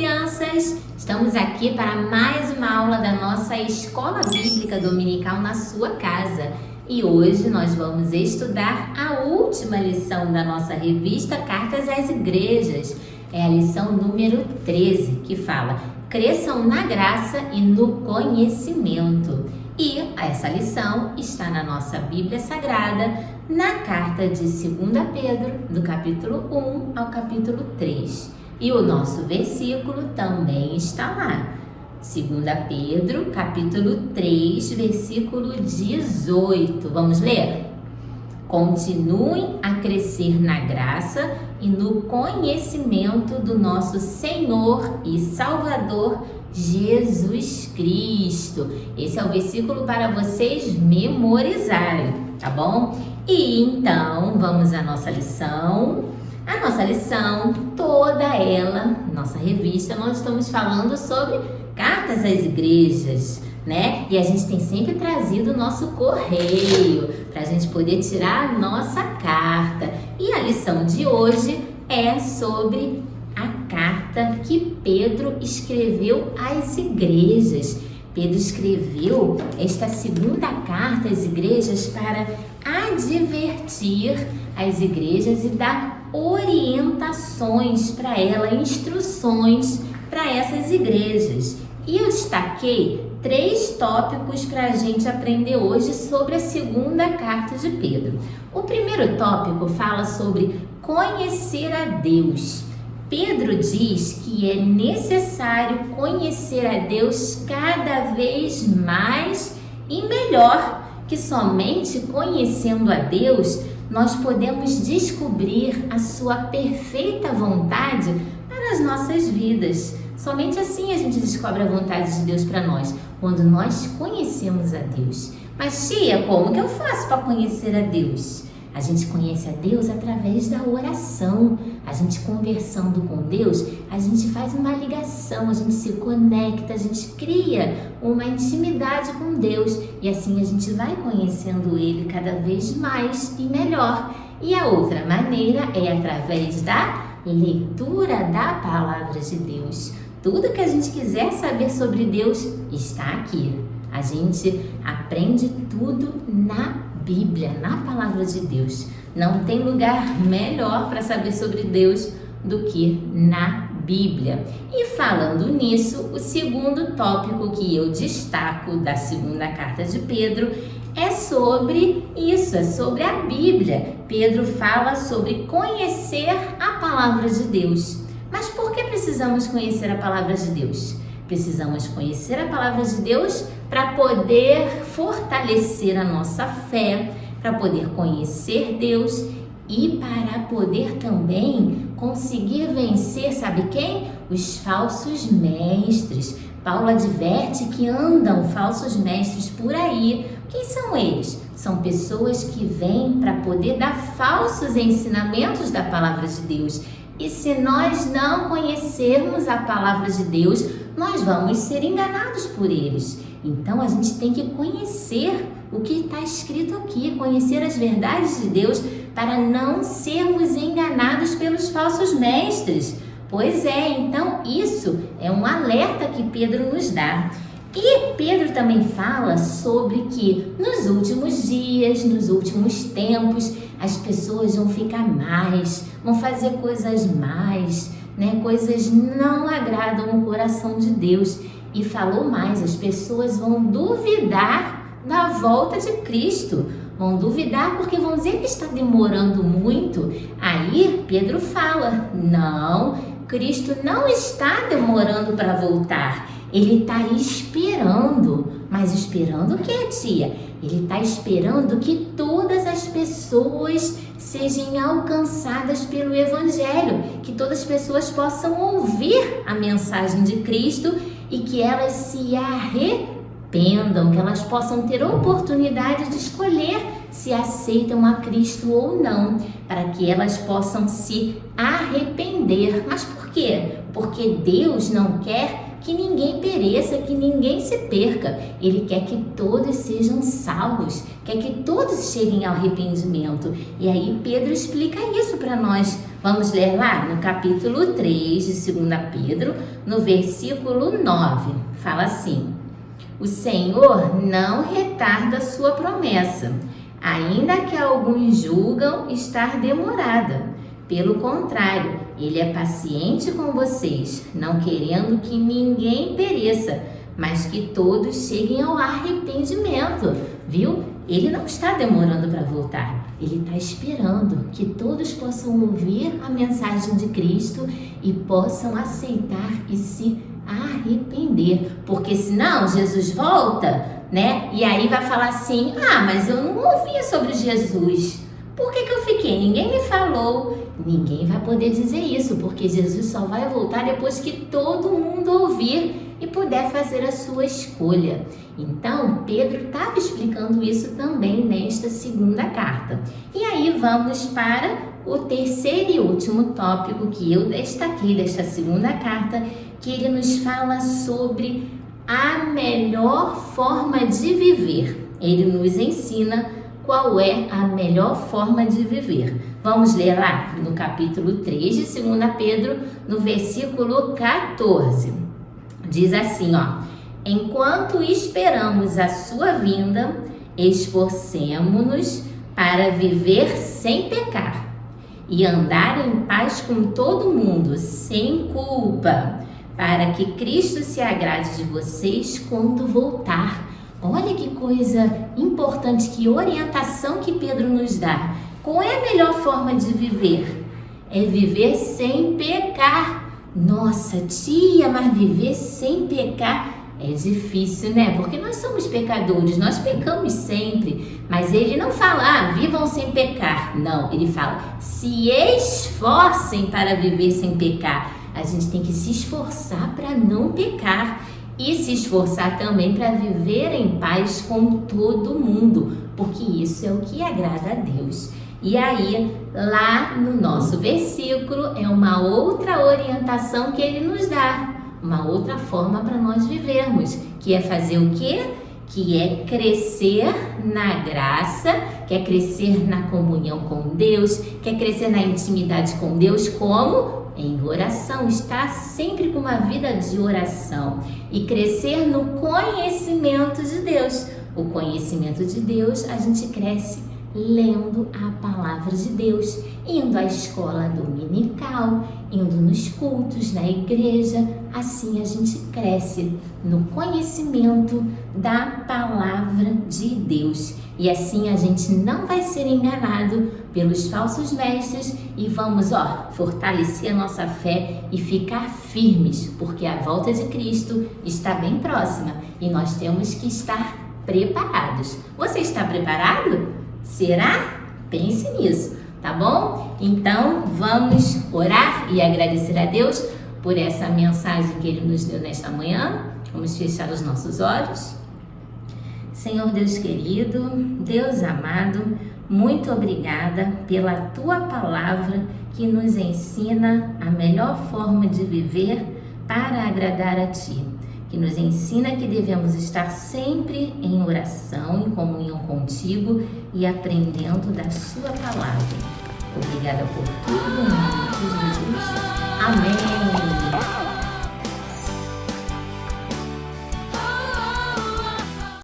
crianças! Estamos aqui para mais uma aula da nossa Escola Bíblica Dominical na sua casa. E hoje nós vamos estudar a última lição da nossa revista Cartas às Igrejas. É a lição número 13, que fala: cresçam na graça e no conhecimento. E essa lição está na nossa Bíblia Sagrada, na carta de 2 Pedro, do capítulo 1 ao capítulo 3. E o nosso versículo também está lá. 2 Pedro, capítulo 3, versículo 18. Vamos ler? Continuem a crescer na graça e no conhecimento do nosso Senhor e Salvador Jesus Cristo. Esse é o versículo para vocês memorizarem, tá bom? E então, vamos à nossa lição. A nossa lição, toda ela, nossa revista, nós estamos falando sobre cartas às igrejas, né? E a gente tem sempre trazido o nosso correio para a gente poder tirar a nossa carta. E a lição de hoje é sobre a carta que Pedro escreveu às igrejas. Pedro escreveu esta segunda carta às igrejas para advertir as igrejas e dar orientações para ela, instruções para essas igrejas. E eu destaquei 3 tópicos para a gente aprender hoje sobre a segunda carta de Pedro. O primeiro tópico fala sobre conhecer a Deus. Pedro diz que é necessário conhecer a Deus cada vez mais e melhor, que somente conhecendo a Deus nós podemos descobrir a sua perfeita vontade para as nossas vidas. Somente assim a gente descobre a vontade de Deus para nós, quando nós conhecemos a Deus. Mas tia, como que eu faço para conhecer a Deus? A gente conhece a Deus através da oração. A gente conversando com Deus, a gente faz uma ligação, a gente se conecta, a gente cria uma intimidade com Deus. E assim a gente vai conhecendo Ele cada vez mais e melhor. E a outra maneira é através da leitura da Palavra de Deus. Tudo que a gente quiser saber sobre Deus está aqui. A gente aprende tudo na Bíblia, na Palavra de Deus. Não tem lugar melhor para saber sobre Deus do que na Bíblia. E falando nisso, o segundo tópico que eu destaco da segunda carta de Pedro é sobre isso, é sobre a Bíblia. Pedro fala sobre conhecer a Palavra de Deus. Mas por que precisamos conhecer a Palavra de Deus? Precisamos conhecer a Palavra de Deus para poder fortalecer a nossa fé, para poder conhecer Deus e para poder também conseguir vencer, sabe quem? Os falsos mestres. Paulo adverte que andam falsos mestres por aí. Quem são eles? São pessoas que vêm para poder dar falsos ensinamentos da Palavra de Deus. E se nós não conhecermos a Palavra de Deus, nós vamos ser enganados por eles. Então a gente tem que conhecer o que está escrito aqui, conhecer as verdades de Deus para não sermos enganados pelos falsos mestres. Pois é, então isso é um alerta que Pedro nos dá. E Pedro também fala sobre que nos últimos dias, nos últimos tempos, as pessoas vão ficar mais, vão fazer coisas mais, né? Coisas não agradam o coração de Deus. E falou mais, as pessoas vão duvidar da volta de Cristo. Vão duvidar porque vão dizer que está demorando muito. Aí Pedro fala, não, Cristo não está demorando para voltar. Ele está esperando. Mas esperando o que, tia? Ele está esperando que todas as pessoas sejam alcançadas pelo Evangelho. Que todas as pessoas possam ouvir a mensagem de Cristo e que elas se arrependam, que elas possam ter a oportunidade de escolher se aceitam a Cristo ou não, para que elas possam se arrepender. Mas por quê? Porque Deus não quer que ninguém pereça, que ninguém se perca. Ele quer que todos sejam salvos, quer que todos cheguem ao arrependimento. E aí Pedro explica isso para nós. Vamos ler lá no capítulo 3 de 2 Pedro, no versículo 9. Fala assim: o Senhor não retarda sua promessa, ainda que alguns julgam estar demorada. Pelo contrário, Ele é paciente com vocês, não querendo que ninguém pereça, mas que todos cheguem ao arrependimento. Viu? Ele não está demorando para voltar. Ele está esperando que todos possam ouvir a mensagem de Cristo e possam aceitar e se arrepender. Porque senão Jesus volta, né? E aí vai falar assim: ah, mas eu não ouvia sobre Jesus. Por que eu fiquei? Ninguém me falou. Ninguém vai poder dizer isso, porque Jesus só vai voltar depois que todo mundo ouvir e puder fazer a sua escolha. Então, Pedro estava explicando isso também nesta segunda carta. E aí vamos para o terceiro e último tópico que eu destaquei desta segunda carta, que ele nos fala sobre a melhor forma de viver. Ele nos ensina qual é a melhor forma de viver. Vamos ler lá no capítulo 3 de 2 Pedro, no versículo 14. Diz assim, ó: enquanto esperamos a sua vinda, esforcemo-nos para viver sem pecar e andar em paz com todo mundo, sem culpa, para que Cristo se agrade de vocês quando voltar. Olha que coisa importante, que orientação que Pedro nos dá. Qual é a melhor forma de viver? É viver sem pecar. Nossa, tia, mas viver sem pecar é difícil, né? Porque nós somos pecadores, nós pecamos sempre. Mas ele não fala, vivam sem pecar. Não, ele fala, se esforcem para viver sem pecar. A gente tem que se esforçar para não pecar. E se esforçar também para viver em paz com todo mundo, porque isso é o que agrada a Deus. E aí, lá no nosso versículo, é uma outra orientação que ele nos dá, uma outra forma para nós vivermos, que é fazer o quê? Que é crescer na graça, que é crescer na comunhão com Deus, que é crescer na intimidade com Deus, como? Em oração, estar sempre com uma vida de oração e crescer no conhecimento de Deus. O conhecimento de Deus a gente cresce lendo a palavra de Deus, indo à escola dominical, indo nos cultos, na igreja. Assim a gente cresce no conhecimento da palavra de Deus. E assim a gente não vai ser enganado pelos falsos mestres e vamos, fortalecer a nossa fé e ficar firmes, porque a volta de Cristo está bem próxima e nós temos que estar preparados. Você está preparado? Será? Pense nisso, tá bom? Então, vamos orar e agradecer a Deus por essa mensagem que Ele nos deu nesta manhã. Vamos fechar os nossos olhos. Senhor Deus querido, Deus amado, muito obrigada pela Tua palavra que nos ensina a melhor forma de viver para agradar a Ti, que nos ensina que devemos estar sempre em oração, em comunhão contigo e aprendendo da Sua palavra. Obrigada por tudo, em nome de Jesus. Amém.